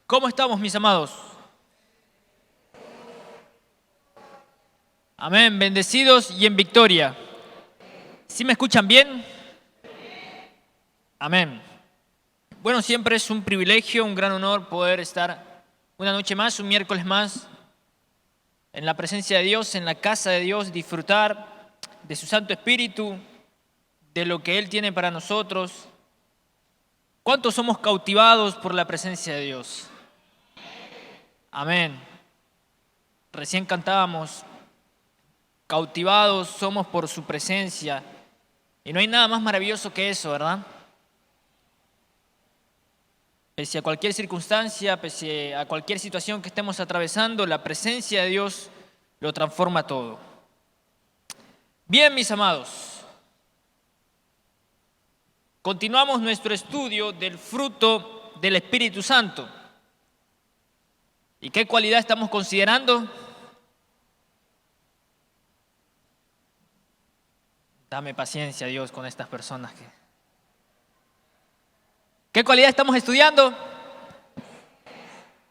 ¿Cómo estamos, mis amados? Amén, bendecidos y en victoria. ¿Sí me escuchan bien? Amén. Bueno, siempre es un privilegio, un gran honor poder estar una noche más, un miércoles más, en la presencia de Dios, en la casa de Dios, disfrutar de su Santo Espíritu, de lo que Él tiene para nosotros. ¿Cuántos somos cautivados por la presencia de Dios? Amén. Recién cantábamos, cautivados somos por su presencia. Y no hay nada más maravilloso que eso, ¿verdad? Pese a cualquier circunstancia, pese a cualquier situación que estemos atravesando, la presencia de Dios lo transforma todo. Bien, mis amados, continuamos nuestro estudio del fruto del Espíritu Santo. ¿Y qué cualidad estamos considerando? Dame paciencia, Dios, con estas personas. ¿Qué cualidad estamos estudiando?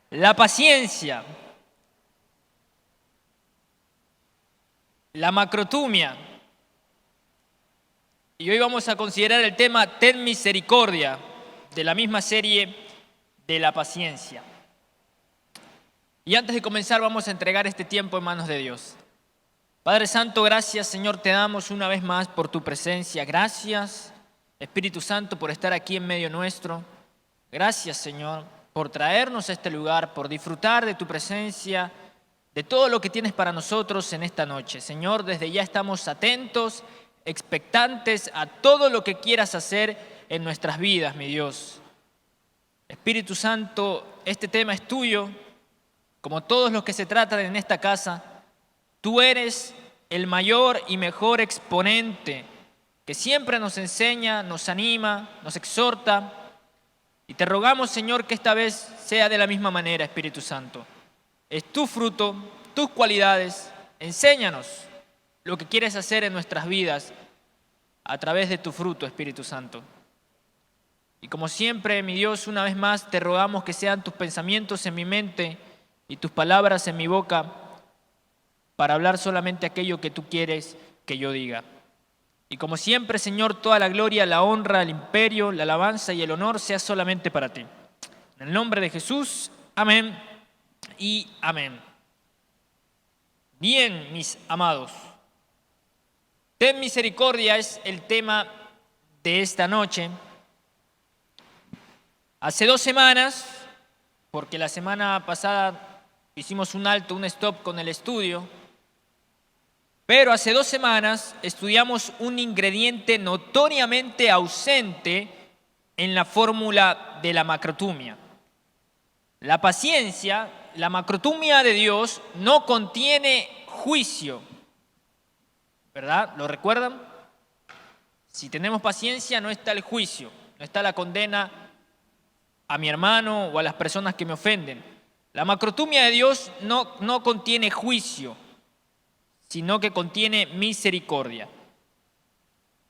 La paciencia, la macrotumia. Y hoy vamos a considerar el tema Ten misericordia, de la misma serie de la paciencia. Y antes de comenzar vamos a entregar este tiempo en manos de Dios. Padre Santo, gracias Señor, te damos una vez más por tu presencia. Gracias Espíritu Santo por estar aquí en medio nuestro. Gracias Señor por traernos a este lugar, por disfrutar de tu presencia, de todo lo que tienes para nosotros en esta noche. Señor, desde ya estamos atentos, expectantes a todo lo que quieras hacer en nuestras vidas, mi Dios. Espíritu Santo, este tema es tuyo, como todos los que se tratan en esta casa. Tú eres el mayor y mejor exponente que siempre nos enseña, nos anima, nos exhorta. Y te rogamos, Señor, que esta vez sea de la misma manera, Espíritu Santo. Es tu fruto, tus cualidades. Enséñanos lo que quieres hacer en nuestras vidas a través de tu fruto, Espíritu Santo. Y como siempre, mi Dios, una vez más te rogamos que sean tus pensamientos en mi mente y tus palabras en mi boca, para hablar solamente aquello que tú quieres que yo diga. Y como siempre, Señor, toda la gloria, la honra, el imperio, la alabanza y el honor sea solamente para ti. En el nombre de Jesús, amén y amén. Bien, mis amados, ten misericordia es el tema de esta noche. Hace 2 semanas, porque la semana pasada hicimos un alto, un stop con el estudio, pero hace 2 semanas estudiamos un ingrediente notoriamente ausente en la fórmula de la macrotumia. La paciencia, la macrotumia de Dios, no contiene juicio, ¿verdad? ¿Lo recuerdan? Si tenemos paciencia no está el juicio, no está la condena a mi hermano o a las personas que me ofenden. La macrotumia de Dios no contiene juicio, sino que contiene misericordia.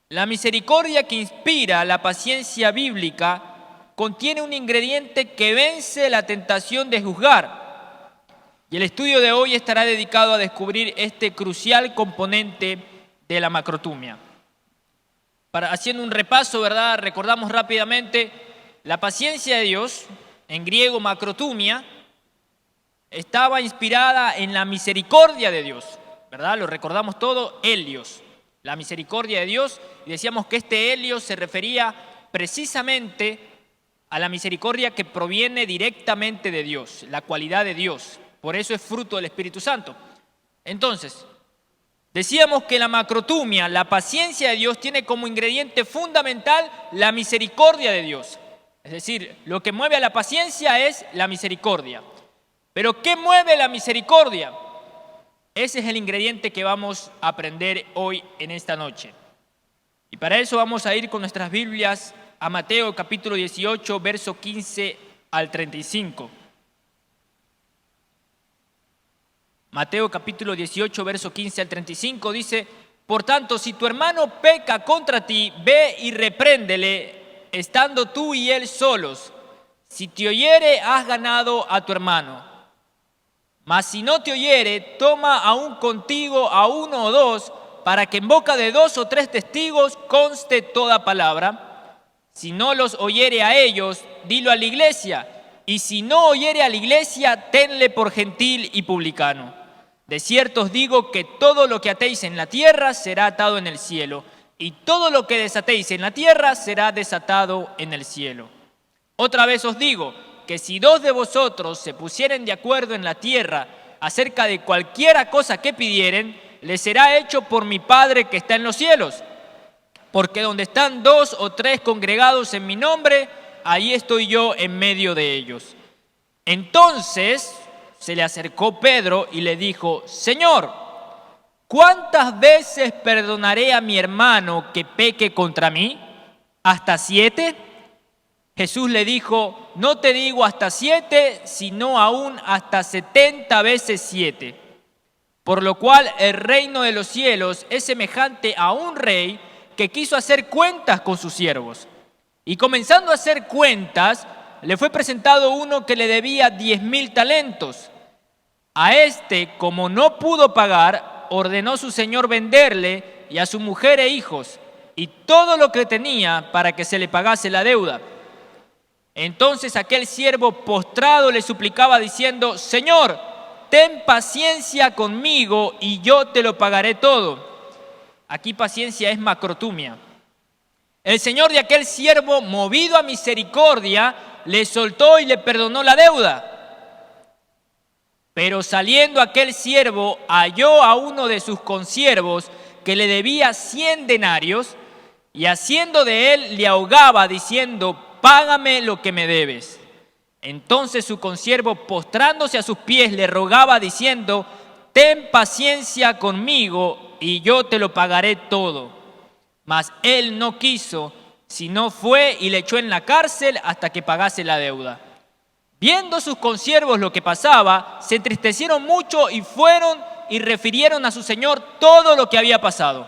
La misericordia que inspira la paciencia bíblica contiene un ingrediente que vence la tentación de juzgar. Y el estudio de hoy estará dedicado a descubrir este crucial componente de la macrotumia. Haciendo un repaso, ¿verdad? Recordamos rápidamente, la paciencia de Dios, en griego macrotumia, estaba inspirada en la misericordia de Dios, ¿verdad? Lo recordamos todo, Helios, la misericordia de Dios, y decíamos que este Helios se refería precisamente a la misericordia que proviene directamente de Dios, la cualidad de Dios, por eso es fruto del Espíritu Santo. Entonces, decíamos que la macrotumia, la paciencia de Dios, tiene como ingrediente fundamental la misericordia de Dios. Es decir, lo que mueve a la paciencia es la misericordia. ¿Pero qué mueve la misericordia? Ese es el ingrediente que vamos a aprender hoy en esta noche. Y para eso vamos a ir con nuestras Biblias a Mateo capítulo 18, verso 15 al 35. Mateo capítulo 18, verso 15 al 35 dice: por tanto, si tu hermano peca contra ti, ve y repréndele, estando tú y él solos. Si te oyere, has ganado a tu hermano. Mas si no te oyere, toma aún contigo a uno o dos, para que en boca de 2 o 3 testigos conste toda palabra. Si no los oyere a ellos, dilo a la iglesia. Y si no oyere a la iglesia, tenle por gentil y publicano. De cierto os digo que todo lo que atéis en la tierra será atado en el cielo, y todo lo que desatéis en la tierra será desatado en el cielo. Otra vez os digo que si 2 de vosotros se pusieren de acuerdo en la tierra acerca de cualquiera cosa que pidieren, les será hecho por mi Padre que está en los cielos. Porque donde están 2 o 3 congregados en mi nombre, ahí estoy yo en medio de ellos. Entonces se le acercó Pedro y le dijo: Señor, ¿cuántas veces perdonaré a mi hermano que peque contra mí? ¿Hasta 7? Jesús le dijo: no te digo hasta 7, sino aún hasta 70 veces 7. Por lo cual el reino de los cielos es semejante a un rey que quiso hacer cuentas con sus siervos. Y comenzando a hacer cuentas, le fue presentado uno que le debía 10,000 talentos. A este, como no pudo pagar, ordenó su señor venderle y a su mujer e hijos, y todo lo que tenía para que se le pagase la deuda. Entonces aquel siervo postrado le suplicaba diciendo: Señor, ten paciencia conmigo y yo te lo pagaré todo. Aquí paciencia es macrotumia. El señor de aquel siervo, movido a misericordia, le soltó y le perdonó la deuda. Pero saliendo aquel siervo, halló a uno de sus consiervos que le debía 100 denarios, y haciendo de él le ahogaba diciendo: págame lo que me debes. Entonces su consiervo, postrándose a sus pies, le rogaba diciendo: ten paciencia conmigo y yo te lo pagaré todo. Mas él no quiso, sino fue y le echó en la cárcel hasta que pagase la deuda. Viendo sus consiervos lo que pasaba, se entristecieron mucho y fueron y refirieron a su señor todo lo que había pasado.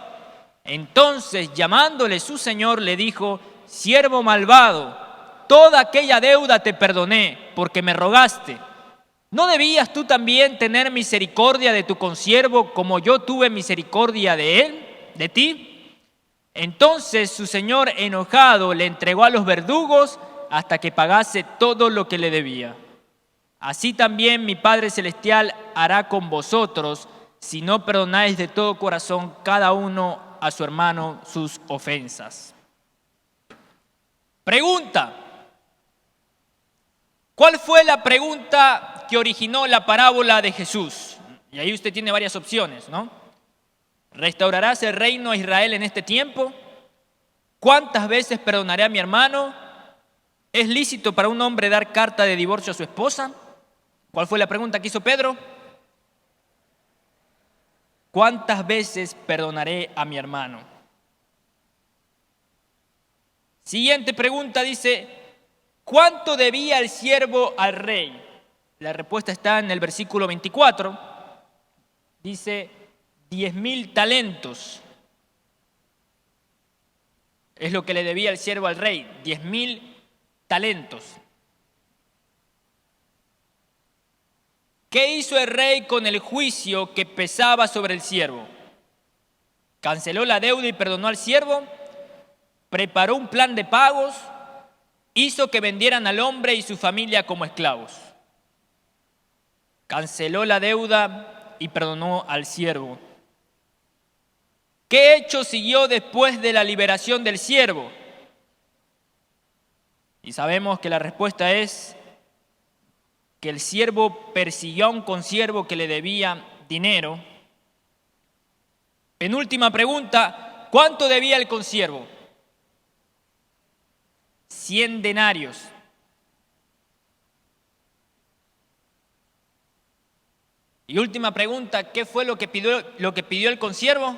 Entonces, llamándole su señor, le dijo: siervo malvado, toda aquella deuda te perdoné, porque me rogaste. ¿No debías tú también tener misericordia de tu consiervo, como yo tuve misericordia de él, de ti? Entonces su señor, enojado, le entregó a los verdugos hasta que pagase todo lo que le debía. Así también mi Padre Celestial hará con vosotros, si no perdonáis de todo corazón cada uno a su hermano sus ofensas. Pregunta: ¿cuál fue la pregunta que originó la parábola de Jesús? Y ahí usted tiene varias opciones, ¿no? ¿Restaurarás el reino a Israel en este tiempo? ¿Cuántas veces perdonaré a mi hermano? ¿Es lícito para un hombre dar carta de divorcio a su esposa? ¿Cuál fue la pregunta que hizo Pedro? ¿Cuántas veces perdonaré a mi hermano? Siguiente pregunta dice: ¿cuánto debía el siervo al rey? La respuesta está en el versículo 24. Dice: 10,000 talentos. Es lo que le debía el siervo al rey, 10,000 talentos. ¿Qué hizo el rey con el juicio que pesaba sobre el siervo? ¿Canceló la deuda y perdonó al siervo? ¿Preparó un plan de pagos? ¿Hizo que vendieran al hombre y su familia como esclavos? Canceló la deuda y perdonó al siervo. ¿Qué hecho siguió después de la liberación del siervo? Y sabemos que la respuesta es que el siervo persiguió a un consiervo que le debía dinero. Penúltima pregunta: ¿cuánto debía el consiervo? 100 denarios. Y última pregunta: ¿qué fue lo que pidió el consiervo?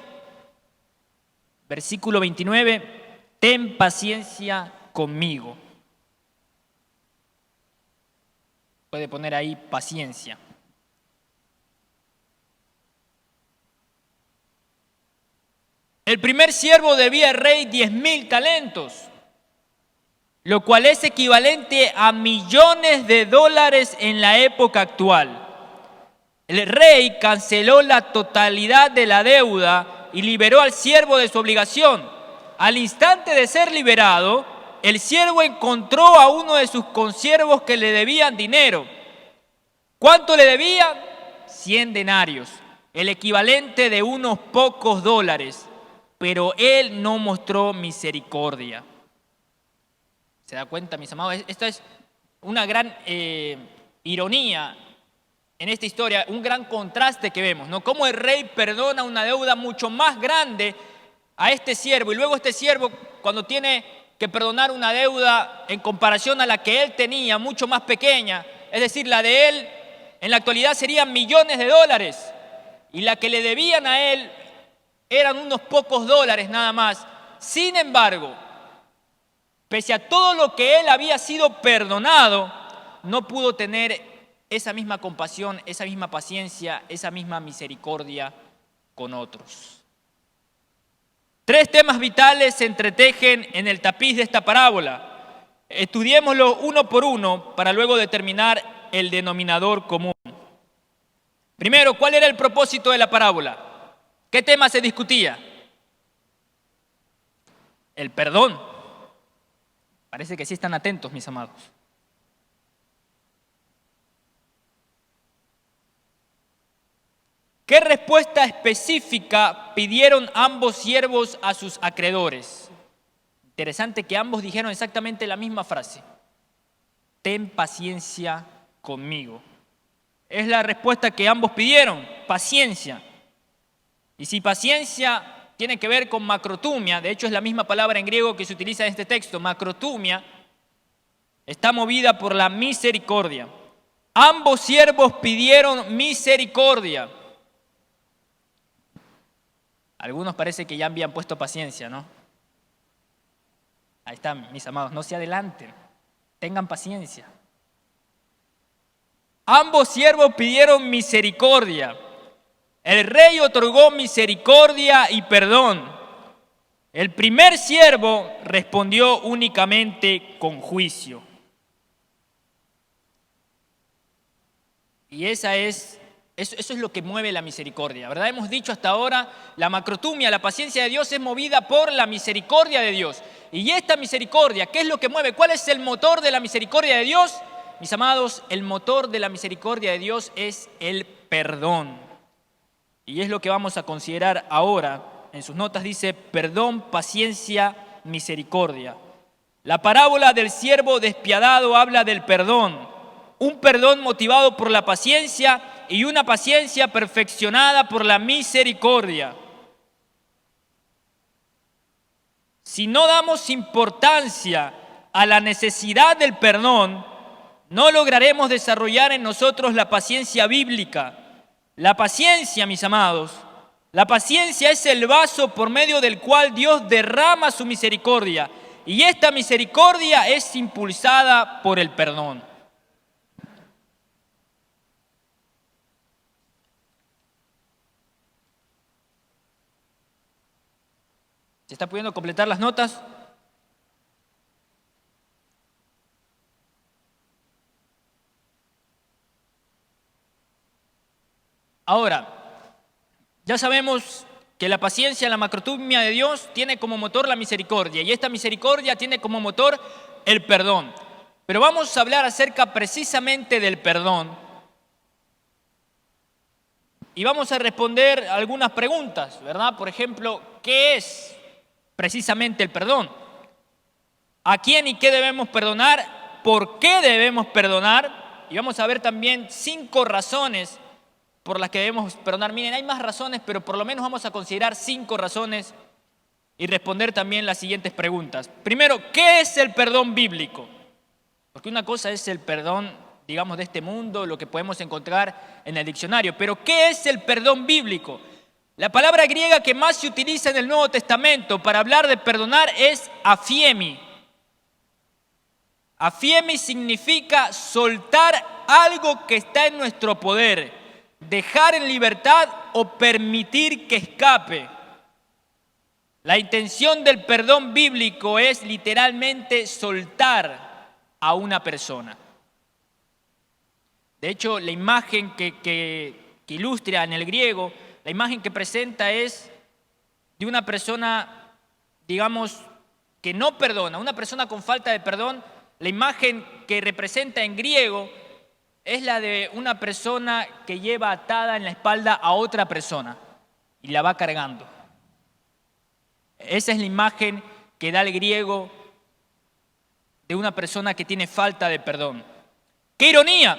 Versículo 29, ten paciencia conmigo. Puede poner ahí paciencia. El primer siervo debía al rey 10,000 talentos. lo cual es equivalente a millones de dólares en la época actual. El rey canceló la totalidad de la deuda y liberó al siervo de su obligación. Al instante de ser liberado, el siervo encontró a uno de sus consiervos que le debían dinero. ¿Cuánto le debían? 100 denarios, el equivalente de unos pocos dólares, pero él no mostró misericordia. ¿Se da cuenta, mis amados? Esto es una gran ironía en esta historia, un gran contraste que vemos, ¿no? Cómo el rey perdona una deuda mucho más grande a este siervo, y luego este siervo, cuando tiene que perdonar una deuda en comparación a la que él tenía, mucho más pequeña, es decir, la de él en la actualidad serían millones de dólares, y la que le debían a él eran unos pocos dólares nada más. Sin embargo, pese a todo lo que él había sido perdonado, no pudo tener esa misma compasión, esa misma paciencia, esa misma misericordia con otros. 3 temas vitales se entretejen en el tapiz de esta parábola. Estudiémoslo uno por uno para luego determinar el denominador común. Primero, ¿cuál era el propósito de la parábola? ¿Qué tema se discutía? El perdón. Parece que sí están atentos, mis amados. ¿Qué respuesta específica pidieron ambos siervos a sus acreedores? Interesante que ambos dijeron exactamente la misma frase. Ten paciencia conmigo. Es la respuesta que ambos pidieron, paciencia. Y si paciencia tiene que ver con macrotumia, de hecho es la misma palabra en griego que se utiliza en este texto, macrotumia, está movida por la misericordia. Ambos siervos pidieron misericordia. Algunos parece que ya habían puesto paciencia, ¿no? Ahí están, mis amados, no se adelanten, tengan paciencia. Ambos siervos pidieron misericordia. El rey otorgó misericordia y perdón. El primer siervo respondió únicamente con juicio. Y eso es lo que mueve la misericordia, ¿verdad? Hemos dicho hasta ahora, la macrotumia, la paciencia de Dios es movida por la misericordia de Dios. Y esta misericordia, ¿qué es lo que mueve? ¿Cuál es el motor de la misericordia de Dios? Mis amados, el motor de la misericordia de Dios es el perdón. Y es lo que vamos a considerar ahora. En sus notas dice, perdón, paciencia, misericordia. La parábola del siervo despiadado habla del perdón. Un perdón motivado por la paciencia y una paciencia perfeccionada por la misericordia. Si no damos importancia a la necesidad del perdón, no lograremos desarrollar en nosotros la paciencia bíblica. La paciencia, mis amados, la paciencia es el vaso por medio del cual Dios derrama su misericordia, y esta misericordia es impulsada por el perdón. ¿Se está pudiendo completar las notas? Ahora, ya sabemos que la paciencia, la macrotumia de Dios tiene como motor la misericordia, y esta misericordia tiene como motor el perdón. Pero vamos a hablar acerca precisamente del perdón. Y vamos a responder algunas preguntas, ¿verdad? Por ejemplo, ¿qué es precisamente el perdón? ¿A quién y qué debemos perdonar? ¿Por qué debemos perdonar? Y vamos a ver también 5 razones por las que debemos perdonar. Miren, hay más razones, pero por lo menos vamos a considerar 5 razones y responder también las siguientes preguntas. Primero, ¿qué es el perdón bíblico? Porque una cosa es el perdón, digamos, de este mundo, lo que podemos encontrar en el diccionario, pero ¿qué es el perdón bíblico? La palabra griega que más se utiliza en el Nuevo Testamento para hablar de perdonar es aphiemi. Aphiemi significa soltar algo que está en nuestro poder, dejar en libertad o permitir que escape. La intención del perdón bíblico es literalmente soltar a una persona. De hecho, la imagen que ilustra en el griego, la imagen que presenta es de una persona, digamos, que no perdona, una persona con falta de perdón. La imagen que representa en griego es la de una persona que lleva atada en la espalda a otra persona y la va cargando. Esa es la imagen que da el griego de una persona que tiene falta de perdón. ¡Qué ironía!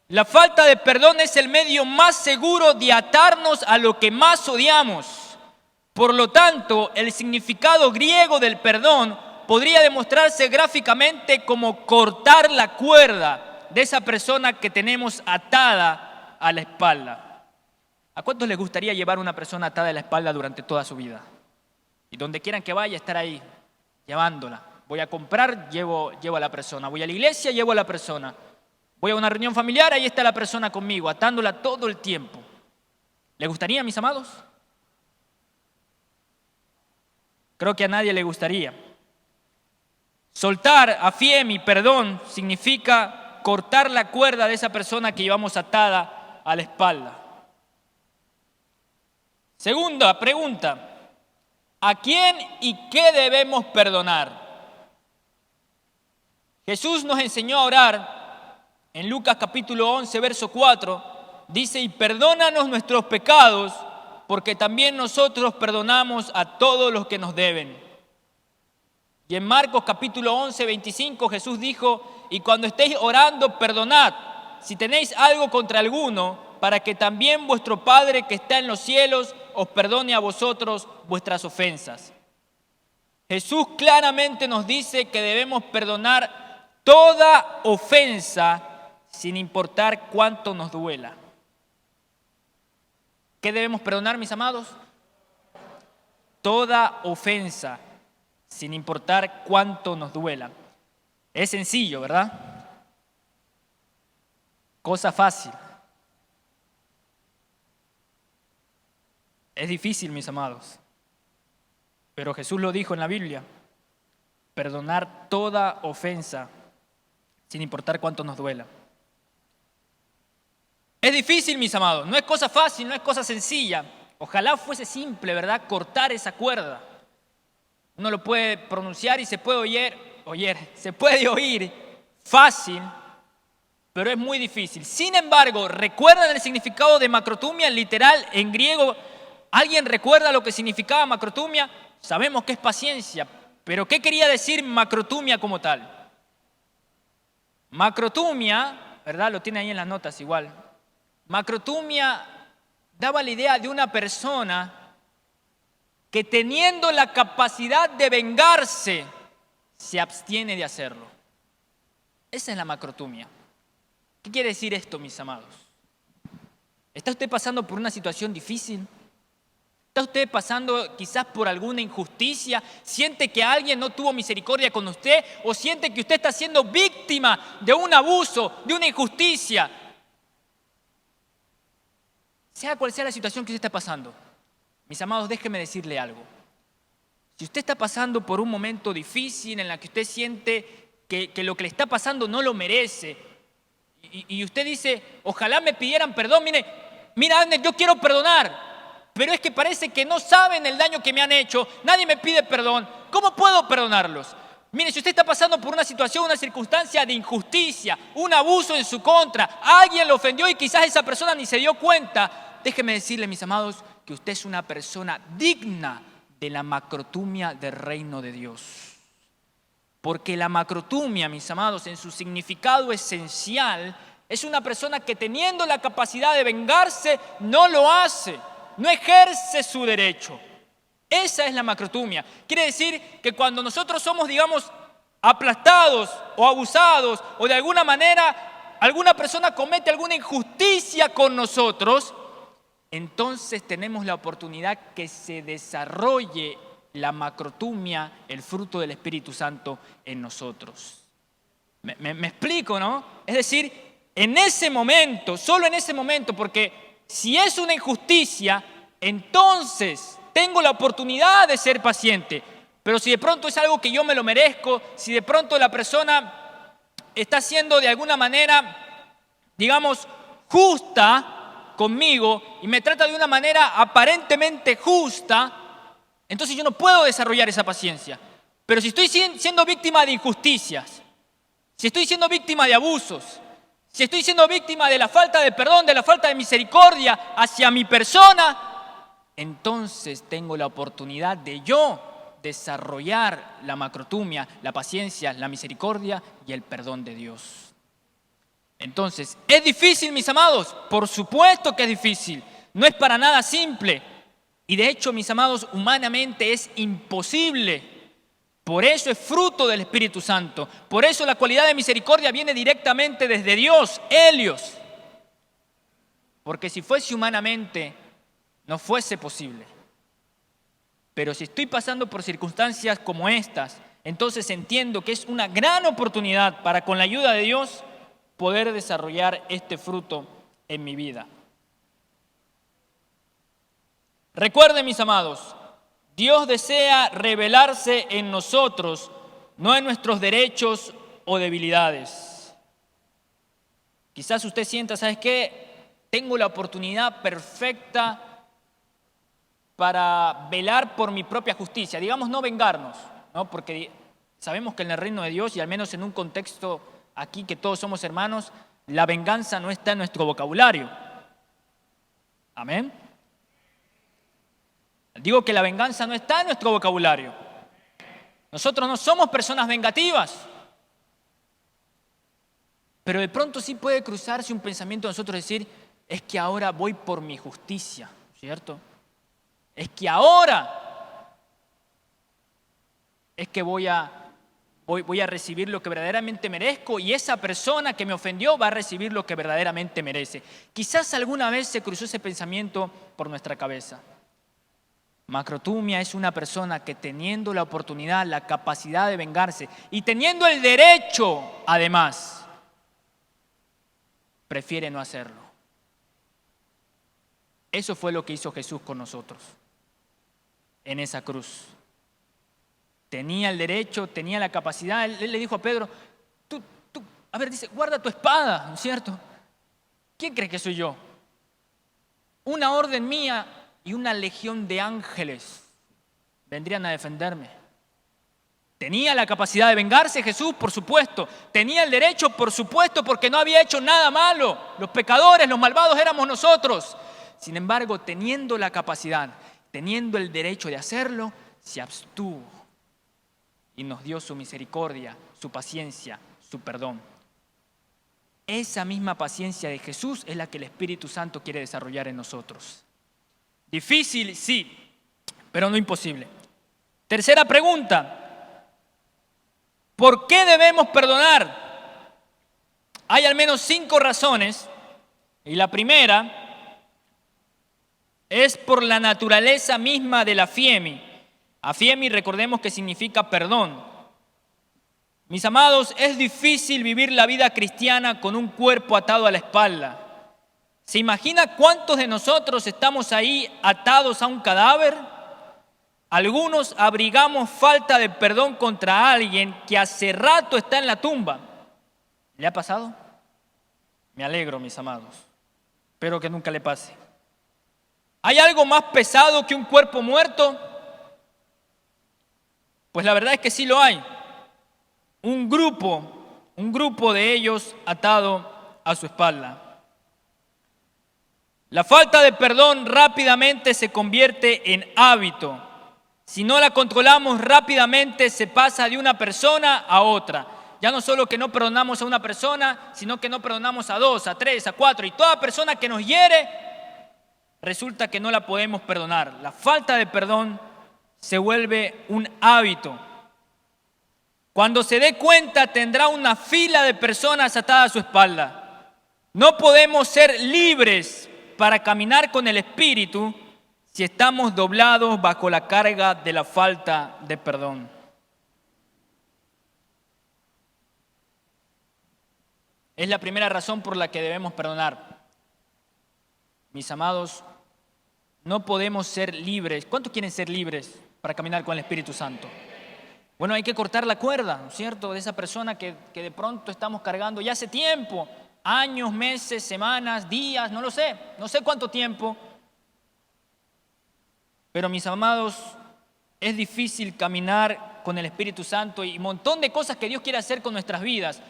La falta de perdón es el medio más seguro de atarnos a lo que más odiamos. Por lo tanto, el significado griego del perdón podría demostrarse gráficamente como cortar la cuerda de esa persona que tenemos atada a la espalda. ¿A cuántos les gustaría llevar a una persona atada a la espalda durante toda su vida? Y donde quieran que vaya, estar ahí, llevándola. Voy a comprar, llevo a la persona. Voy a la iglesia, llevo a la persona. Voy a una reunión familiar, ahí está la persona conmigo, atándola todo el tiempo. ¿Le gustaría, mis amados? Creo que a nadie le gustaría. Soltar a Fiemi, perdón, significa cortar la cuerda de esa persona que llevamos atada a la espalda. Segunda pregunta. ¿A quién y qué debemos perdonar? Jesús nos enseñó a orar en Lucas capítulo 11, verso 4. Dice, y perdónanos nuestros pecados, porque también nosotros perdonamos a todos los que nos deben. Y en Marcos capítulo 11, 25, Jesús dijo, y cuando estéis orando, perdonad, si tenéis algo contra alguno, para que también vuestro Padre que está en los cielos os perdone a vosotros vuestras ofensas. Jesús claramente nos dice que debemos perdonar toda ofensa sin importar cuánto nos duela. ¿Qué debemos perdonar, mis amados? Toda ofensa sin importar cuánto nos duela. Es sencillo, ¿verdad? Cosa fácil. Es difícil, mis amados, pero Jesús lo dijo en la Biblia, perdonar toda ofensa, sin importar cuánto nos duela. Es difícil, mis amados, no es cosa fácil, no es cosa sencilla. Ojalá fuese simple, ¿verdad? Cortar esa cuerda. Uno lo puede pronunciar y se puede oír fácil, pero es muy difícil. Sin embargo, ¿recuerdan el significado de macrotumia? Literal, en griego. ¿Alguien recuerda lo que significaba macrotumia? Sabemos que es paciencia, pero ¿qué quería decir macrotumia como tal? Macrotumia, ¿verdad? Lo tiene ahí en las notas igual. Macrotumia daba la idea de una persona que teniendo la capacidad de vengarse, se abstiene de hacerlo. Esa es la macrotumia. ¿Qué quiere decir esto, mis amados? ¿Está usted pasando por una situación difícil? ¿Está usted pasando quizás por alguna injusticia? ¿Siente que alguien no tuvo misericordia con usted? ¿O siente que usted está siendo víctima de un abuso, de una injusticia? Sea cual sea la situación que usted está pasando, mis amados, déjeme decirle algo. Si usted está pasando por un momento difícil en el que usted siente que lo que le está pasando no lo merece, y usted dice, ojalá me pidieran perdón, mira, Abner, yo quiero perdonar. Pero es que parece que no saben el daño que me han hecho, nadie me pide perdón. ¿Cómo puedo perdonarlos? Mire, si usted está pasando por una situación, una circunstancia de injusticia, un abuso en su contra, alguien lo ofendió y quizás esa persona ni se dio cuenta, déjeme decirle, mis amados, que usted es una persona digna de la macrotumia del reino de Dios. Porque la macrotumia, mis amados, en su significado esencial, es una persona que teniendo la capacidad de vengarse, no lo hace. No ejerce su derecho. Esa es la macrotumia. Quiere decir que cuando nosotros somos, digamos, aplastados o abusados o de alguna manera alguna persona comete alguna injusticia con nosotros, entonces tenemos la oportunidad que se desarrolle la macrotumia, el fruto del Espíritu Santo en nosotros. ¿Me explico, no? Es decir, en ese momento, solo en ese momento, porque si es una injusticia, entonces tengo la oportunidad de ser paciente. Pero si de pronto es algo que yo me lo merezco, si de pronto la persona está siendo de alguna manera, digamos, justa conmigo y me trata de una manera aparentemente justa, entonces yo no puedo desarrollar esa paciencia. Pero si estoy siendo víctima de injusticias, si estoy siendo víctima de abusos, si estoy siendo víctima de la falta de perdón, de la falta de misericordia hacia mi persona, entonces tengo la oportunidad de yo desarrollar la macrotumia, la paciencia, la misericordia y el perdón de Dios. Entonces, ¿es difícil, mis amados? Por supuesto que es difícil. No es para nada simple. Y de hecho, mis amados, humanamente es imposible. Por eso es fruto del Espíritu Santo. Por eso la cualidad de misericordia viene directamente desde Dios, Helios. Porque si fuese humanamente, no fuese posible. Pero si estoy pasando por circunstancias como estas, entonces entiendo que es una gran oportunidad para, con la ayuda de Dios, poder desarrollar este fruto en mi vida. Recuerden, mis amados, Dios desea revelarse en nosotros, no en nuestros derechos o debilidades. Quizás usted sienta, ¿sabes qué? Tengo la oportunidad perfecta para velar por mi propia justicia. Digamos, no vengarnos, ¿no? Porque sabemos que en el reino de Dios, y al menos en un contexto aquí que todos somos hermanos, la venganza no está en nuestro vocabulario. Amén. Digo que la venganza no está en nuestro vocabulario. Nosotros no somos personas vengativas. Pero de pronto sí puede cruzarse un pensamiento de nosotros decir, es que ahora voy por mi justicia, ¿cierto? Es que ahora es que voy a recibir lo que verdaderamente merezco y esa persona que me ofendió va a recibir lo que verdaderamente merece. Quizás alguna vez se cruzó ese pensamiento por nuestra cabeza. Macrotumia es una persona que teniendo la oportunidad, la capacidad de vengarse y teniendo el derecho, además, prefiere no hacerlo. Eso fue lo que hizo Jesús con nosotros en esa cruz. Tenía el derecho, tenía la capacidad. Él le dijo a Pedro, a ver, dice, guarda tu espada, ¿no es cierto? ¿Quién crees que soy yo? Una orden mía y una legión de ángeles vendrían a defenderme. ¿Tenía la capacidad de vengarse Jesús? Por supuesto. ¿Tenía el derecho? Por supuesto, porque no había hecho nada malo. Los pecadores, los malvados éramos nosotros. Sin embargo, teniendo la capacidad, teniendo el derecho de hacerlo, se abstuvo y nos dio su misericordia, su paciencia, su perdón. Esa misma paciencia de Jesús es la que el Espíritu Santo quiere desarrollar en nosotros. Difícil, sí, pero no imposible. Tercera pregunta. ¿Por qué debemos perdonar? Hay al menos 5 razones. Y la primera es por la naturaleza misma de la fiemi. Afiemi, recordemos que significa perdón. Mis amados, es difícil vivir la vida cristiana con un cuerpo atado a la espalda. ¿Se imagina cuántos de nosotros estamos ahí atados a un cadáver? Algunos abrigamos falta de perdón contra alguien que hace rato está en la tumba. ¿Le ha pasado? Me alegro, mis amados. Espero que nunca le pase. ¿Hay algo más pesado que un cuerpo muerto? Pues la verdad es que sí lo hay. Un grupo de ellos atado a su espalda. La falta de perdón rápidamente se convierte en hábito. Si no la controlamos rápidamente, se pasa de una persona a otra. Ya no solo que no perdonamos a una persona, sino que no perdonamos a 2, a 3, a 4. Y toda persona que nos hiere, resulta que no la podemos perdonar. La falta de perdón se vuelve un hábito. Cuando se dé cuenta, tendrá una fila de personas atadas a su espalda. No podemos ser libres para caminar con el Espíritu si estamos doblados bajo la carga de la falta de perdón. Es la primera razón por la que debemos perdonar. Mis amados, no podemos ser libres. ¿Cuántos quieren ser libres para caminar con el Espíritu Santo? Bueno, hay que cortar la cuerda, ¿no es cierto?, de esa persona que de pronto estamos cargando ya hace tiempo, años, meses, semanas, días, no sé cuánto tiempo. Pero mis amados, es difícil caminar con el Espíritu Santo y un montón de cosas que Dios quiere hacer con nuestras vidas.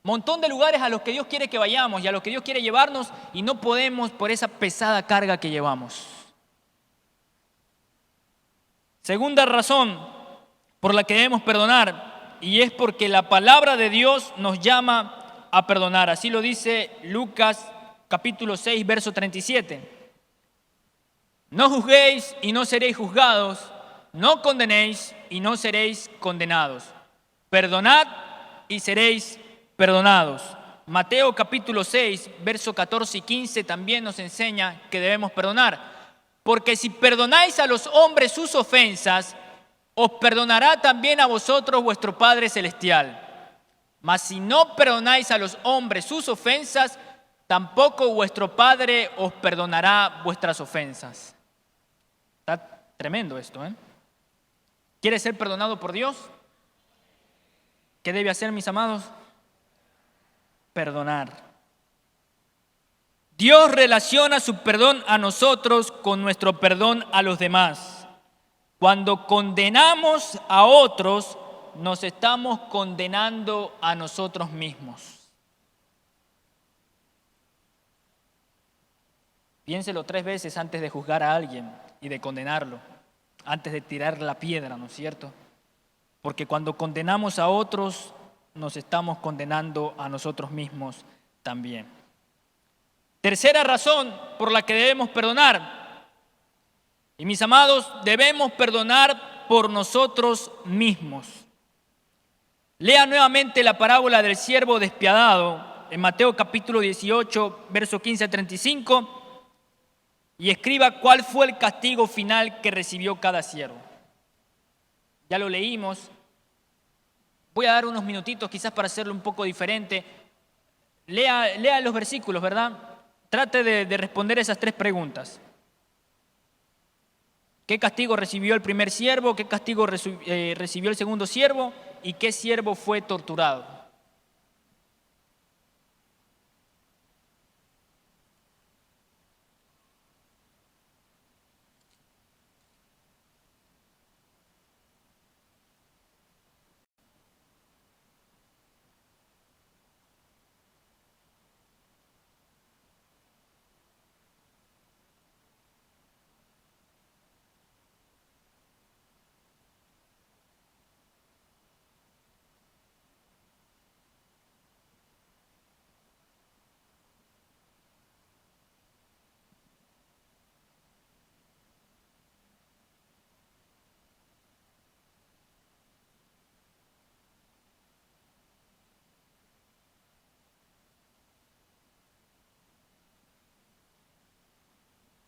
Montón de lugares a los que Dios quiere que vayamos y a los que Dios quiere llevarnos y no podemos por esa pesada carga que llevamos. Segunda razón por la que debemos perdonar, y es porque la palabra de Dios nos llama a perdonar. Así lo dice Lucas capítulo 6, verso 37. No juzguéis y no seréis juzgados, no condenéis y no seréis condenados. Perdonad y seréis perdonados. Mateo capítulo 6, verso 14 y 15 también nos enseña que debemos perdonar. Porque si perdonáis a los hombres sus ofensas, os perdonará también a vosotros vuestro Padre Celestial. Mas si no perdonáis a los hombres sus ofensas, tampoco vuestro Padre os perdonará vuestras ofensas. Está tremendo esto, ¿eh? ¿Quieres ser perdonado por Dios? ¿Qué debe hacer, mis amados? Perdonar. Dios relaciona su perdón a nosotros con nuestro perdón a los demás. Cuando condenamos a otros, nos estamos condenando a nosotros mismos. Piénselo 3 veces antes de juzgar a alguien y de condenarlo, antes de tirar la piedra, ¿no es cierto? Porque cuando condenamos a otros, nos estamos condenando a nosotros mismos también. Tercera razón por la que debemos perdonar. Y mis amados, debemos perdonar por nosotros mismos. Lea nuevamente la parábola del siervo despiadado en Mateo capítulo 18, verso 15 a 35, y escriba cuál fue el castigo final que recibió cada siervo. Ya lo leímos. Voy a dar unos minutitos quizás para hacerlo un poco diferente. Lea los versículos, ¿verdad? Trate de responder esas 3 preguntas. ¿Qué castigo recibió el primer siervo? ¿Qué castigo recibió el segundo siervo? ¿Y qué siervo fue torturado?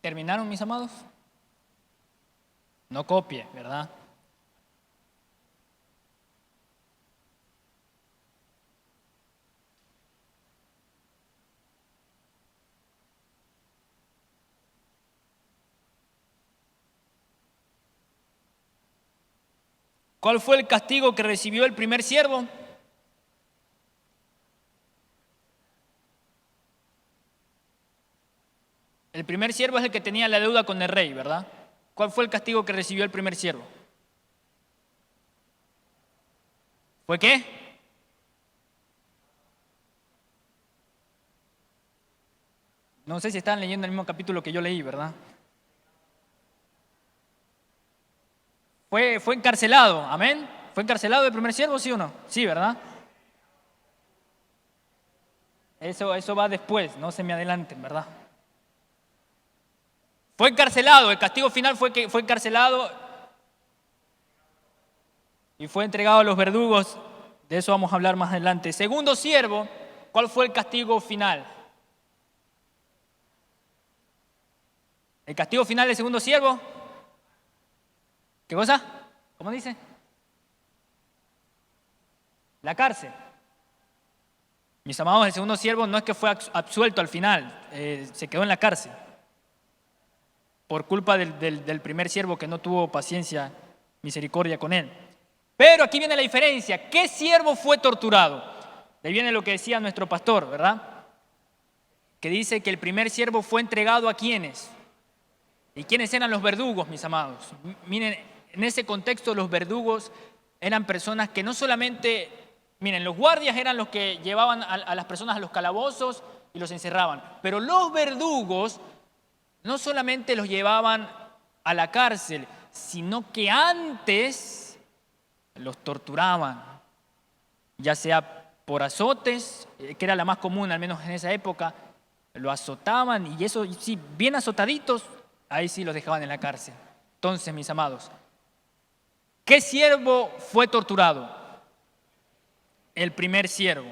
¿Terminaron, mis amados? No copie, ¿verdad? ¿Cuál fue el castigo que recibió el primer siervo? El primer siervo es el que tenía la deuda con el rey, ¿verdad? ¿Cuál fue el castigo que recibió el primer siervo? ¿Fue qué? No sé si están leyendo el mismo capítulo que yo leí, ¿verdad? Fue encarcelado, amén. ¿Fue encarcelado el primer siervo, sí o no? Sí, ¿verdad? Eso va después, no se me adelanten, ¿verdad? Fue encarcelado, el castigo final fue que fue encarcelado y fue entregado a los verdugos. De eso vamos a hablar más adelante. Segundo siervo, ¿cuál fue el castigo final? ¿El castigo final del segundo siervo? ¿Qué cosa? ¿Cómo dice? La cárcel. Mis amados, el segundo siervo no es que fue absuelto al final, se quedó en la cárcel. por culpa del primer siervo que no tuvo paciencia, misericordia con él. Pero aquí viene la diferencia. ¿Qué siervo fue torturado? De ahí viene lo que decía nuestro pastor, ¿verdad? Que dice que el primer siervo fue entregado a ¿quiénes? ¿Y quiénes eran los verdugos, mis amados? Miren, en ese contexto los verdugos eran personas que no solamente, miren, los guardias eran los que llevaban a las personas a los calabozos y los encerraban, pero los verdugos no solamente los llevaban a la cárcel, sino que antes los torturaban, ya sea por azotes, que era la más común, al menos en esa época, lo azotaban y eso, sí, bien azotaditos, ahí sí los dejaban en la cárcel. Entonces, mis amados, ¿qué siervo fue torturado? El primer siervo.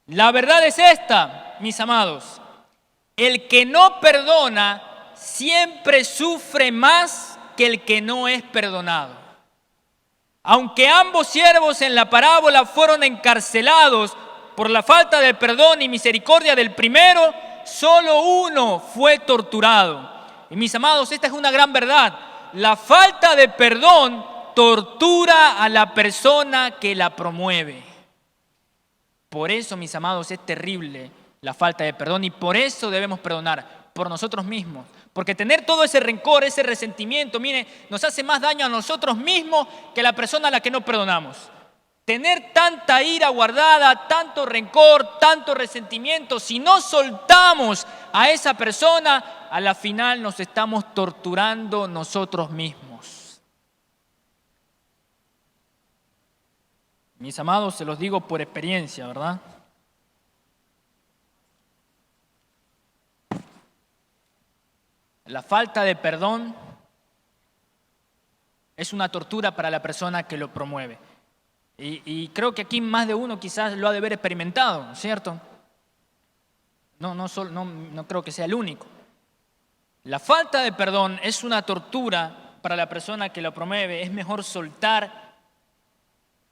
La verdad es esta, mis amados. El que no perdona siempre sufre más que el que no es perdonado. Aunque ambos siervos en la parábola fueron encarcelados por la falta de perdón y misericordia del primero, solo uno fue torturado. Y mis amados, esta es una gran verdad. La falta de perdón tortura a la persona que la promueve. Por eso, mis amados, es terrible la falta de perdón y por eso debemos perdonar, por nosotros mismos. Porque tener todo ese rencor, ese resentimiento, mire, nos hace más daño a nosotros mismos que a la persona a la que no perdonamos. Tener tanta ira guardada, tanto rencor, tanto resentimiento, si no soltamos a esa persona, a la final nos estamos torturando nosotros mismos. Mis amados, se los digo por experiencia, ¿verdad? La falta de perdón es una tortura para la persona que lo promueve. Y creo que aquí más de uno quizás lo ha de haber experimentado, ¿cierto? No creo que sea el único. La falta de perdón es una tortura para la persona que lo promueve. Es mejor soltar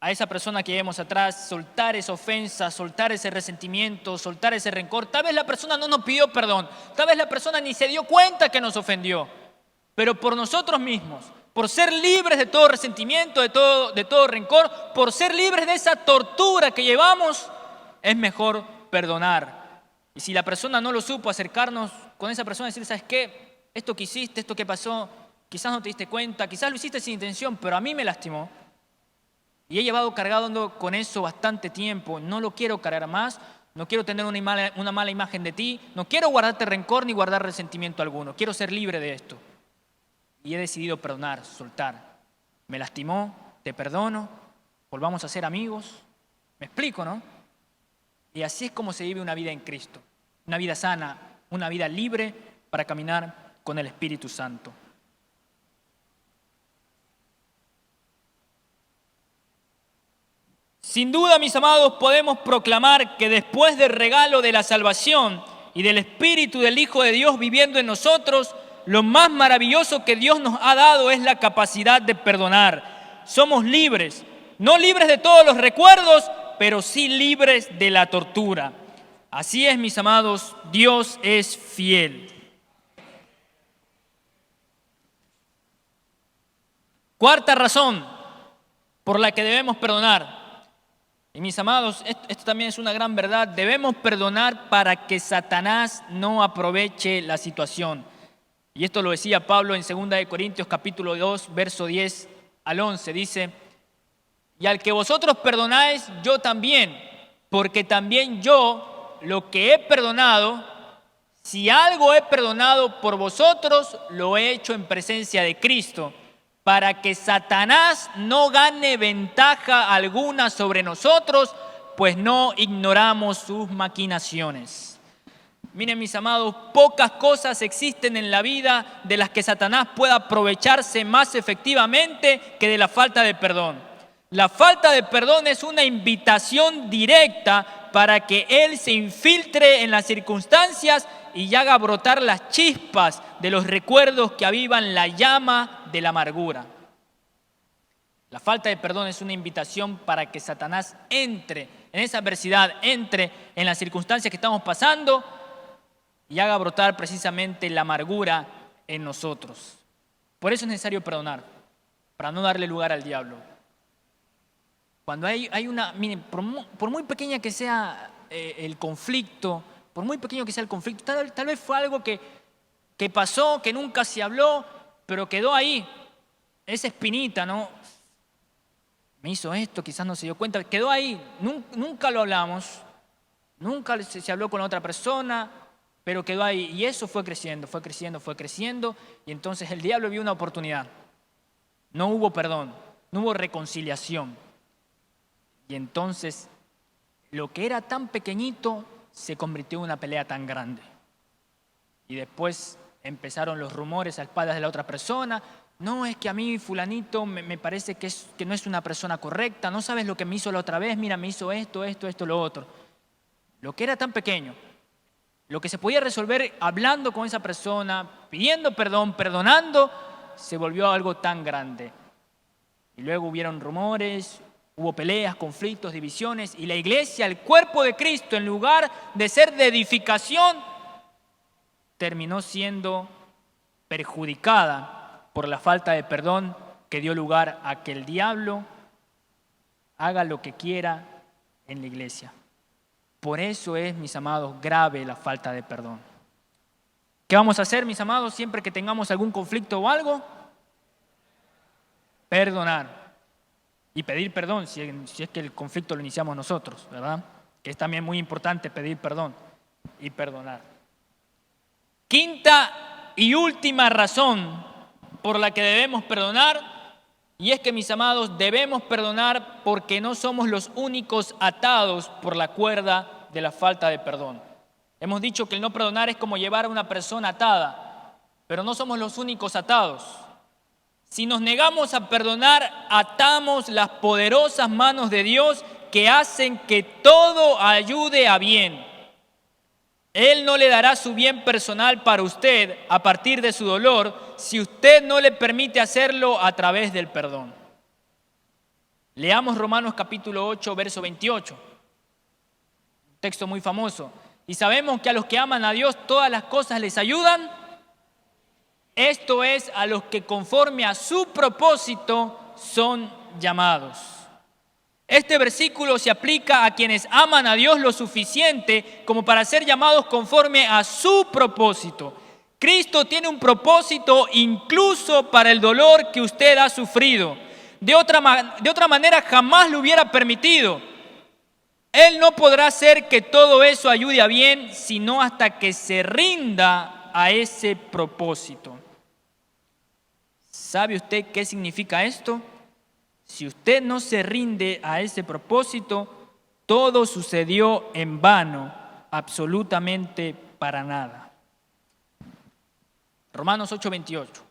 a esa persona que llevamos atrás, soltar esa ofensa, soltar ese resentimiento, soltar ese rencor. Tal vez la persona no nos pidió perdón, tal vez la persona ni se dio cuenta que nos ofendió, pero por nosotros mismos, por ser libres de todo resentimiento, de todo rencor, por ser libres de esa tortura que llevamos, es mejor perdonar. Y si la persona no lo supo, acercarnos con esa persona y decir, ¿sabes qué? Esto que hiciste, esto que pasó, quizás no te diste cuenta, quizás lo hiciste sin intención, pero a mí me lastimó. Y he llevado cargando con eso bastante tiempo. No lo quiero cargar más. No quiero tener una mala imagen de ti. No quiero guardarte rencor ni guardar resentimiento alguno. Quiero ser libre de esto. Y he decidido perdonar, soltar. Me lastimó, te perdono. Volvamos a ser amigos. ¿Me explico, no? Y así es como se vive una vida en Cristo. Una vida sana, una vida libre para caminar con el Espíritu Santo. Sin duda, mis amados, podemos proclamar que después del regalo de la salvación y del Espíritu del Hijo de Dios viviendo en nosotros, lo más maravilloso que Dios nos ha dado es la capacidad de perdonar. Somos libres, no libres de todos los recuerdos, pero sí libres de la tortura. Así es, mis amados, Dios es fiel. Cuarta razón por la que debemos perdonar. Y mis amados, esto también es una gran verdad. Debemos perdonar para que Satanás no aproveche la situación. Y esto lo decía Pablo en 2 Corintios capítulo 2, verso 10 al 11. Dice, y al que vosotros perdonáis, yo también, porque también yo lo que he perdonado, si algo he perdonado por vosotros, lo he hecho en presencia de Cristo, para que Satanás no gane ventaja alguna sobre nosotros, pues no ignoramos sus maquinaciones. Miren, mis amados, pocas cosas existen en la vida de las que Satanás pueda aprovecharse más efectivamente que de la falta de perdón. La falta de perdón es una invitación directa para que él se infiltre en las circunstancias y haga brotar las chispas de los recuerdos que avivan la llama de la amargura. La falta de perdón es una invitación para que Satanás entre en esa adversidad, entre en las circunstancias que estamos pasando y haga brotar precisamente la amargura en nosotros. Por eso es necesario perdonar, para no darle lugar al diablo. Cuando hay una, miren, por muy pequeña que sea el conflicto, por muy pequeño que sea el conflicto, tal vez fue algo que pasó, que nunca se habló, pero quedó ahí, esa espinita, ¿no? Me hizo esto, quizás no se dio cuenta, quedó ahí, nunca lo hablamos, nunca se habló con la otra persona, pero quedó ahí. Y eso fue creciendo, fue creciendo, fue creciendo, y entonces el diablo vio una oportunidad. No hubo perdón, no hubo reconciliación. Y entonces lo que era tan pequeñito se convirtió en una pelea tan grande. Y después empezaron los rumores a espaldas de la otra persona. No, es que a mí fulanito me parece que no es una persona correcta. No sabes lo que me hizo la otra vez. Mira, me hizo esto, lo otro. Lo que era tan pequeño, lo que se podía resolver hablando con esa persona, pidiendo perdón, perdonando, se volvió algo tan grande. Y luego hubieron rumores, hubo peleas, conflictos, divisiones, y la iglesia, el cuerpo de Cristo, en lugar de ser de edificación, terminó siendo perjudicada por la falta de perdón que dio lugar a que el diablo haga lo que quiera en la iglesia. Por eso es, mis amados, grave la falta de perdón. ¿Qué vamos a hacer, mis amados, siempre que tengamos algún conflicto o algo? Perdonar. Y pedir perdón si es que el conflicto lo iniciamos nosotros, ¿verdad? Que es también muy importante pedir perdón y perdonar. Quinta y última razón por la que debemos perdonar, y es que, mis amados, debemos perdonar porque no somos los únicos atados por la cuerda de la falta de perdón. Hemos dicho que el no perdonar es como llevar a una persona atada, pero no somos los únicos atados. Si nos negamos a perdonar, atamos las poderosas manos de Dios que hacen que todo ayude a bien. Él no le dará su bien personal para usted a partir de su dolor si usted no le permite hacerlo a través del perdón. Leamos Romanos capítulo 8, verso 28. Un texto muy famoso. Y sabemos que a los que aman a Dios todas las cosas les ayudan. Esto es, a los que conforme a su propósito son llamados. Este versículo se aplica a quienes aman a Dios lo suficiente como para ser llamados conforme a su propósito. Cristo tiene un propósito incluso para el dolor que usted ha sufrido. De otra manera jamás lo hubiera permitido. Él no podrá hacer que todo eso ayude a bien, sino hasta que se rinda a ese propósito. ¿Sabe usted qué significa esto? Si usted no se rinde a ese propósito, todo sucedió en vano, absolutamente para nada. Romanos 8:28.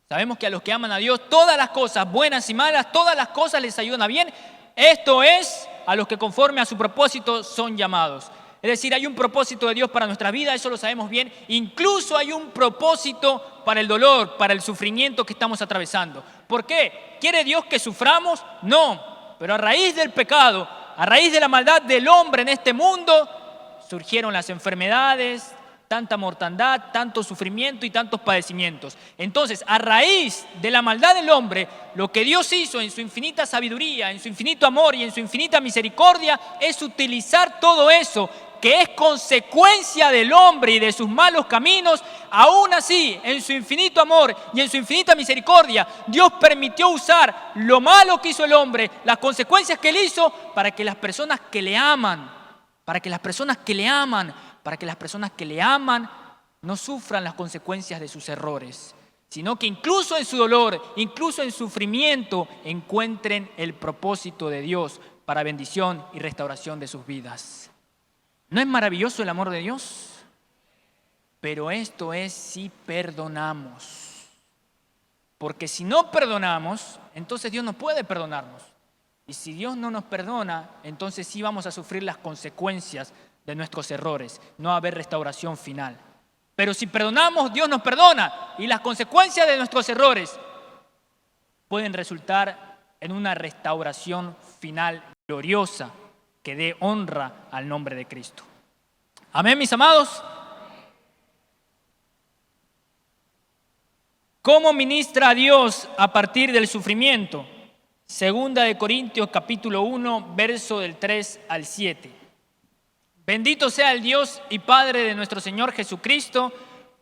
Sabemos que a los que aman a Dios, todas las cosas, buenas y malas, todas las cosas les ayudan a bien. Esto es, a los que conforme a su propósito son llamados. Es decir, hay un propósito de Dios para nuestra vida, eso lo sabemos bien. Incluso hay un propósito para el dolor, para el sufrimiento que estamos atravesando. ¿Por qué? ¿Quiere Dios que suframos? No. Pero a raíz del pecado, a raíz de la maldad del hombre en este mundo, surgieron las enfermedades, tanta mortandad, tanto sufrimiento y tantos padecimientos. Entonces, a raíz de la maldad del hombre, lo que Dios hizo en su infinita sabiduría, en su infinito amor y en su infinita misericordia es utilizar todo eso que es consecuencia del hombre y de sus malos caminos. Aún así, en su infinito amor y en su infinita misericordia, Dios permitió usar lo malo que hizo el hombre, las consecuencias que él hizo, para que las personas que le aman, para que las personas que le aman no sufran las consecuencias de sus errores, sino que incluso en su dolor, incluso en sufrimiento, encuentren el propósito de Dios para bendición y restauración de sus vidas. ¿No es maravilloso el amor de Dios? Pero esto es si perdonamos. Porque si no perdonamos, entonces Dios no puede perdonarnos. Y si Dios no nos perdona, entonces sí vamos a sufrir las consecuencias de nuestros errores, no va a haber restauración final. Pero si perdonamos, Dios nos perdona y las consecuencias de nuestros errores pueden resultar en una restauración final gloriosa que dé honra al nombre de Cristo. Amén, mis amados. ¿Cómo ministra a Dios a partir del sufrimiento? Segunda de Corintios capítulo 1, verso del 3 al 7. Bendito sea el Dios y Padre de nuestro Señor Jesucristo,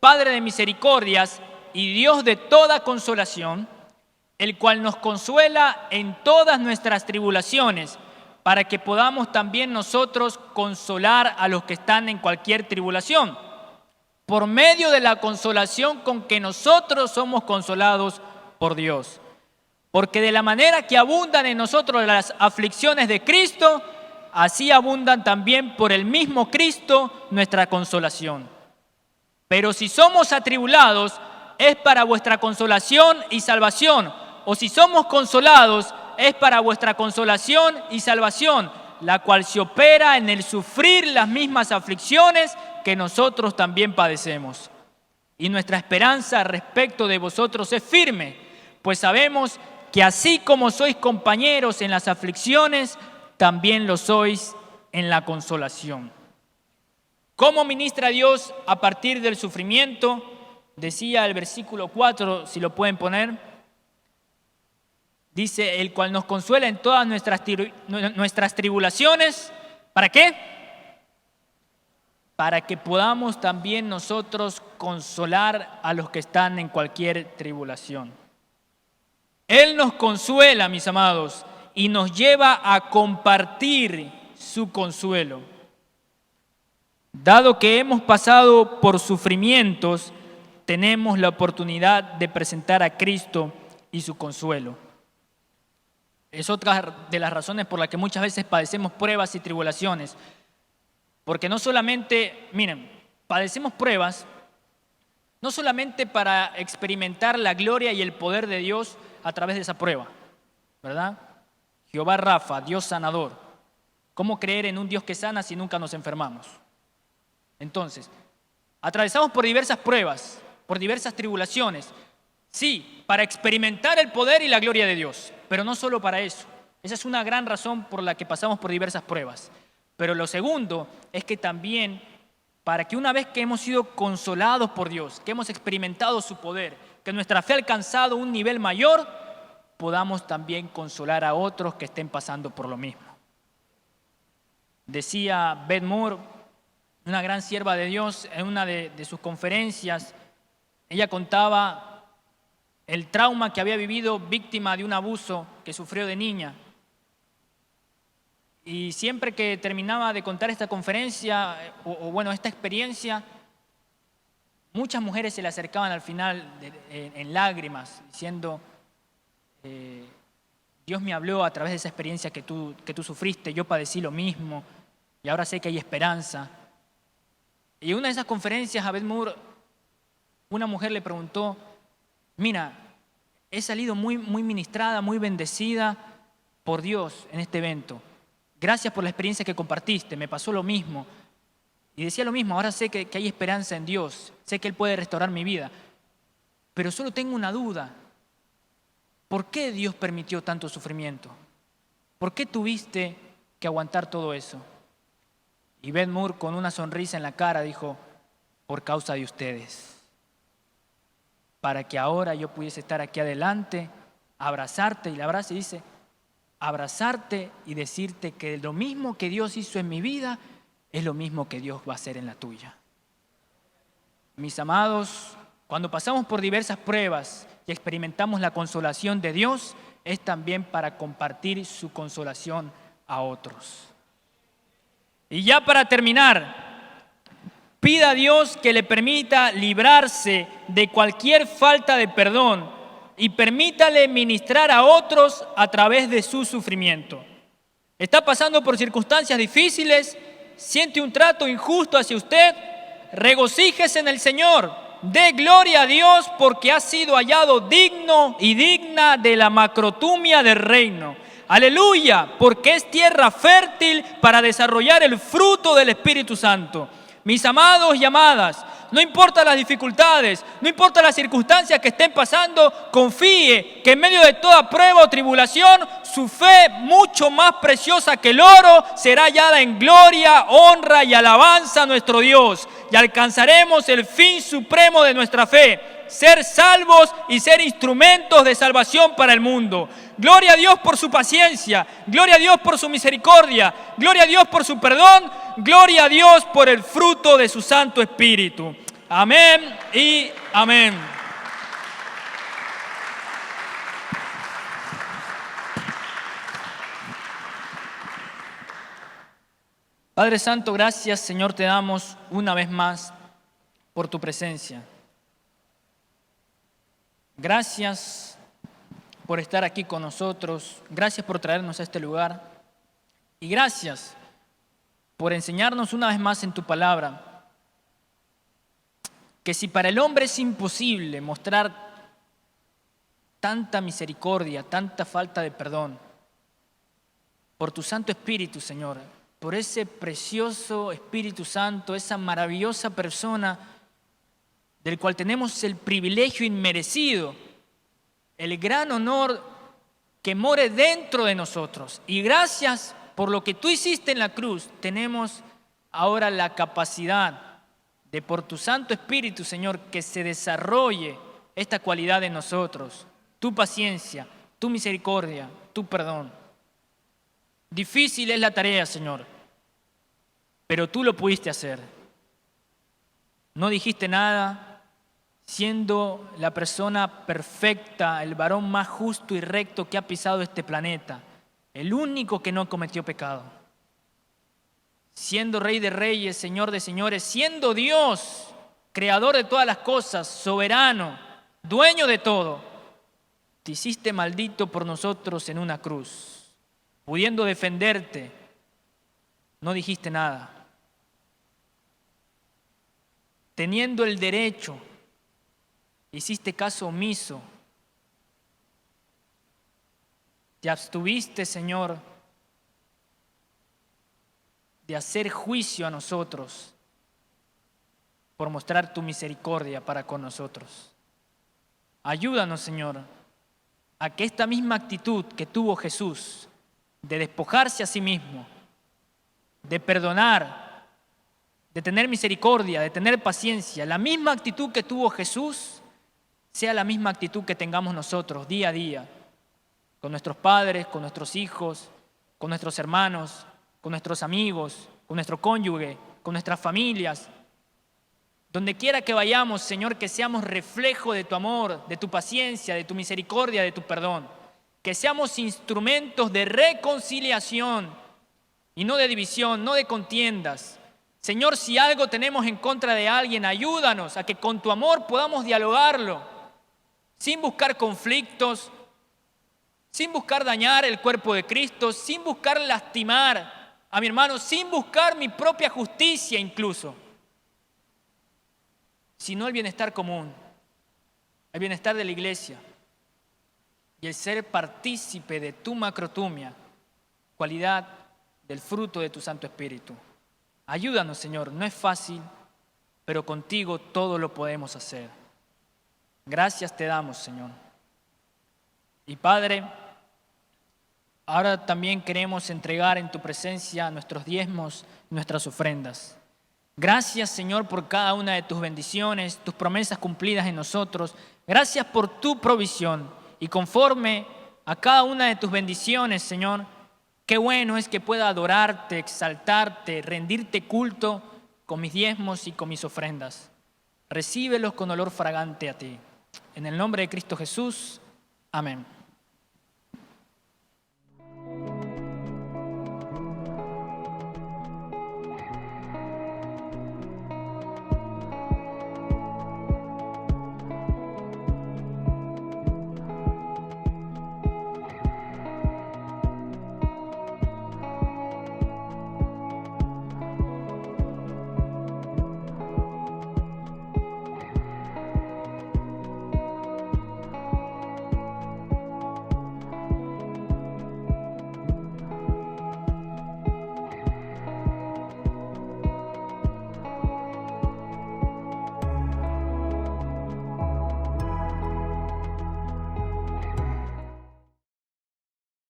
Padre de misericordias y Dios de toda consolación, el cual nos consuela en todas nuestras tribulaciones, para que podamos también nosotros consolar a los que están en cualquier tribulación, por medio de la consolación con que nosotros somos consolados por Dios. Porque de la manera que abundan en nosotros las aflicciones de Cristo, así abundan también por el mismo Cristo nuestra consolación. Pero si somos atribulados, es para vuestra consolación y salvación. O si somos consolados, es para vuestra consolación y salvación, la cual se opera en el sufrir las mismas aflicciones que nosotros también padecemos. Y nuestra esperanza respecto de vosotros es firme, pues sabemos que así como sois compañeros en las aflicciones, también lo sois en la consolación. ¿Cómo ministra Dios a partir del sufrimiento? Decía el versículo 4, si lo pueden poner. Dice, el cual nos consuela en todas nuestras tribulaciones. ¿Para qué? Para que podamos también nosotros consolar a los que están en cualquier tribulación. Él nos consuela, mis amados, y nos lleva a compartir su consuelo. Dado que hemos pasado por sufrimientos, tenemos la oportunidad de presentar a Cristo y su consuelo. Es otra de las razones por las que muchas veces padecemos pruebas y tribulaciones. Porque no solamente, miren, padecemos pruebas, no solamente para experimentar la gloria y el poder de Dios a través de esa prueba, ¿verdad? Jehová Rafa, Dios sanador. ¿Cómo creer en un Dios que sana si nunca nos enfermamos? Entonces, atravesamos por diversas pruebas, por diversas tribulaciones. Sí, para experimentar el poder y la gloria de Dios, pero no solo para eso. Esa es una gran razón por la que pasamos por diversas pruebas. Pero lo segundo es que también para que una vez que hemos sido consolados por Dios, que hemos experimentado su poder, que nuestra fe ha alcanzado un nivel mayor, podamos también consolar a otros que estén pasando por lo mismo. Decía Beth Moore, una gran sierva de Dios, en una de sus conferencias, ella contaba el trauma que había vivido víctima de un abuso que sufrió de niña. Y siempre que terminaba de contar esta conferencia, esta experiencia, muchas mujeres se le acercaban al final en lágrimas, diciendo, Dios me habló a través de esa experiencia que tú sufriste, yo padecí lo mismo y ahora sé que hay esperanza. Y en una de esas conferencias a Beth Moore, una mujer le preguntó, mira, he salido muy ministrada, muy bendecida por Dios en este evento. Gracias por la experiencia que compartiste, me pasó lo mismo. Y decía lo mismo, ahora sé que hay esperanza en Dios, sé que Él puede restaurar mi vida. Pero solo tengo una duda. ¿Por qué Dios permitió tanto sufrimiento? ¿Por qué tuviste que aguantar todo eso? Y Beth Moore, con una sonrisa en la cara, dijo, por causa de ustedes. Para que ahora yo pudiese estar aquí adelante, abrazarte, y la abraza y dice, abrazarte y decirte que lo mismo que Dios hizo en mi vida es lo mismo que Dios va a hacer en la tuya. Mis amados, cuando pasamos por diversas pruebas y experimentamos la consolación de Dios, es también para compartir su consolación a otros. Y ya para terminar, pida a Dios que le permita librarse de cualquier falta de perdón y permítale ministrar a otros a través de su sufrimiento. ¿Está pasando por circunstancias difíciles? ¿Siente un trato injusto hacia usted? Regocíjese en el Señor. Dé gloria a Dios porque ha sido hallado digno y digna de la macrotumia del reino. Aleluya, porque es tierra fértil para desarrollar el fruto del Espíritu Santo. Mis amados y amadas, no importa las dificultades, no importa las circunstancias que estén pasando, confíe que en medio de toda prueba o tribulación, su fe, mucho más preciosa que el oro, será hallada en gloria, honra y alabanza a nuestro Dios. Y alcanzaremos el fin supremo de nuestra fe, ser salvos y ser instrumentos de salvación para el mundo. Gloria a Dios por su paciencia, gloria a Dios por su misericordia, gloria a Dios por su perdón, gloria a Dios por el fruto de su Santo Espíritu. Amén y amén. Padre Santo, gracias, Señor, te damos una vez más por tu presencia. Gracias por estar aquí con nosotros. Gracias por traernos a este lugar. Y gracias por enseñarnos una vez más en tu palabra que si para el hombre es imposible mostrar tanta misericordia, tanta falta de perdón, por tu Santo Espíritu, Señor, por ese precioso Espíritu Santo, esa maravillosa persona del cual tenemos el privilegio inmerecido, el gran honor que more dentro de nosotros. Y gracias por lo que tú hiciste en la cruz, tenemos ahora la capacidad de por tu Santo Espíritu, Señor, que se desarrolle esta cualidad en nosotros, tu paciencia, tu misericordia, tu perdón. Difícil es la tarea, Señor, pero tú lo pudiste hacer. No dijiste nada, siendo la persona perfecta, el varón más justo y recto que ha pisado este planeta, el único que no cometió pecado. Siendo Rey de Reyes, Señor de Señores, siendo Dios, Creador de todas las cosas, soberano, dueño de todo, te hiciste maldito por nosotros en una cruz. Pudiendo defenderte, no dijiste nada. Teniendo el derecho, hiciste caso omiso. Te abstuviste, Señor, de hacer juicio a nosotros por mostrar tu misericordia para con nosotros. Ayúdanos, Señor, a que esta misma actitud que tuvo Jesús, de despojarse a sí mismo, de perdonar, de tener misericordia, de tener paciencia, la misma actitud que tuvo Jesús, sea la misma actitud que tengamos nosotros día a día, con nuestros padres, con nuestros hijos, con nuestros hermanos, con nuestros amigos, con nuestro cónyuge, con nuestras familias. Donde quiera que vayamos, Señor, que seamos reflejo de tu amor, de tu paciencia, de tu misericordia, de tu perdón. Que seamos instrumentos de reconciliación y no de división, no de contiendas. Señor, si algo tenemos en contra de alguien, ayúdanos a que con tu amor podamos dialogarlo, sin buscar conflictos, sin buscar dañar el cuerpo de Cristo, sin buscar lastimar a mi hermano, sin buscar mi propia justicia incluso, sino el bienestar común, el bienestar de la iglesia. Y el ser partícipe de tu macrotumia, cualidad del fruto de tu Santo Espíritu. Ayúdanos, Señor, no es fácil, pero contigo todo lo podemos hacer. Gracias te damos, Señor. Y Padre, ahora también queremos entregar en tu presencia nuestros diezmos, nuestras ofrendas. Gracias, Señor, por cada una de tus bendiciones, tus promesas cumplidas en nosotros. Gracias por tu provisión. Y conforme a cada una de tus bendiciones, Señor, qué bueno es que pueda adorarte, exaltarte, rendirte culto con mis diezmos y con mis ofrendas. Recíbelos con olor fragante a ti. En el nombre de Cristo Jesús. Amén.